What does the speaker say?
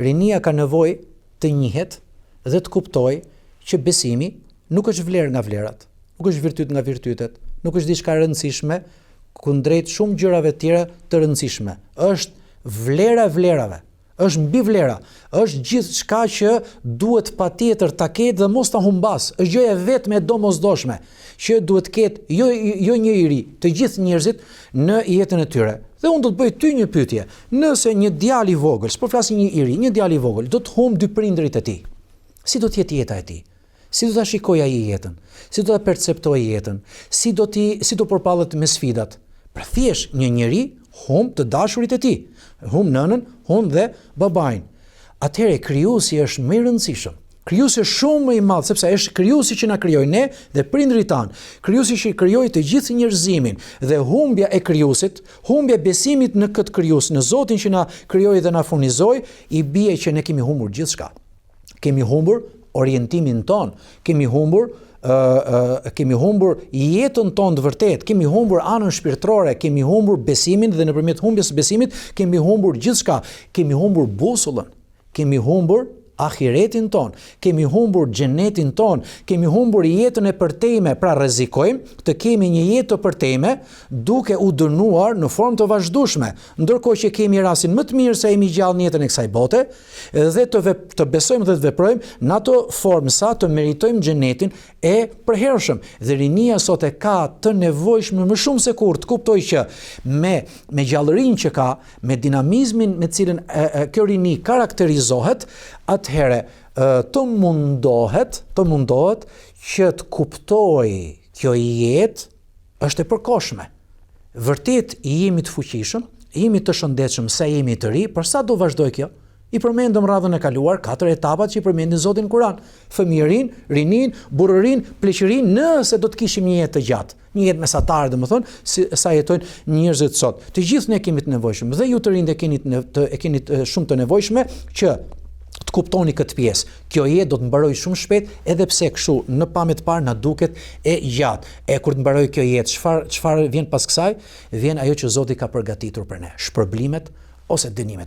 Rinia ka nevojë të njihet dhe të kuptojë që besimi nuk është vlerë nga vlerat, nuk është virtyt nga virtytet, nuk është diçka e rëndësishme kundrejt shumë gjërave të tjera të rëndësishme. Është vlera e vlerave, është mbi vlera, është gjithçka që duhet patjetër ta ketë dhe mos ta humbas. Është gjëja vetme e domosdoshme që duhet të ketë jo një i ri, të gjithë njerëzit në jetën e tyre. Dhe unë do të bëj ty një pyetje. Nëse një djalë i vogël, s'po flasim një i ri, një djalë i vogël do të humb dy prindrit e tij. Si do të jetë jeta e tij? Si do ta shikojë ai jetën? Si do ta perceptojë jetën? Si do përballet me sfidat? Pra thjesht një njeri humb të dashurit e tij. Humb nënën, humb dhe babain. Atëherë krijuesi është më i rëndësishëm. Krijuesi është shumë më i madh sepse është krijuesi që na krijoi ne dhe prindrit tan. Krijuesi që krijoi të gjithë njerëzimin dhe humbja e krijuesit, humbja e besimit në këtë krijues, në Zotin që na krijoi dhe na furnizoi, i bie që ne kemi humbur gjithçka. Kemi humbur orientimin ton, kemi humbur jetën tonë të vërtet, kemi humbur anën shpirtërore, kemi humbur besimin dhe nëpërmjet humbjes së besimit kemi humbur gjithçka, kemi humbur busullën, kemi humbur ahiretin ton, kemi humbur xhenetin ton, kemi humbur jetën e përtejme, pra rrezikojmë të kemi një jetë të përtejme duke u dënuar në formë të vazhdueshme, ndërkohë që kemi rastin më të mirë se jemi gjallë në jetën e kësaj bote dhe të besojmë dhe të veprojmë në ato formë sa të meritojmë xhenetin e përhershëm. Dhe rinia sot e ka të nevojshme më shumë se kur të kuptoj që me gjallërinë që ka, me dinamizmin me cilën kjo rini karakterizohet, atëherë të mundohet që të kuptoj kjo jetë është e përkohshme. Vërtet jemi të fuqishëm, jemi të shëndetshëm sa jemi të ri, por sa do vazhdoj kjo? I përmendëm radhën e kaluar 4 etapat që i përmendin Zoti në Kur'an. Fëmijërinë, rinin, burrërinë, pleqërinë, nëse do të kishim një jetë të gjatë, një jetë mesatare, domethënë, sa jetojnë njerëzit sot. Të gjithë ne kemi të nevojshëm dhe ju të rinjt e keni shumë të nevojshme që të kuptoni këtë pjesë. Kjo jetë do të mbarojë shumë shpejt, edhe pse kështu në pamje të parë na duket e gjatë. E kur të mbarojë kjo jetë, çfarë vjen pas kësaj? Vjen ajo që Zoti ka përgatitur për ne, shpërblimet ose dënimet.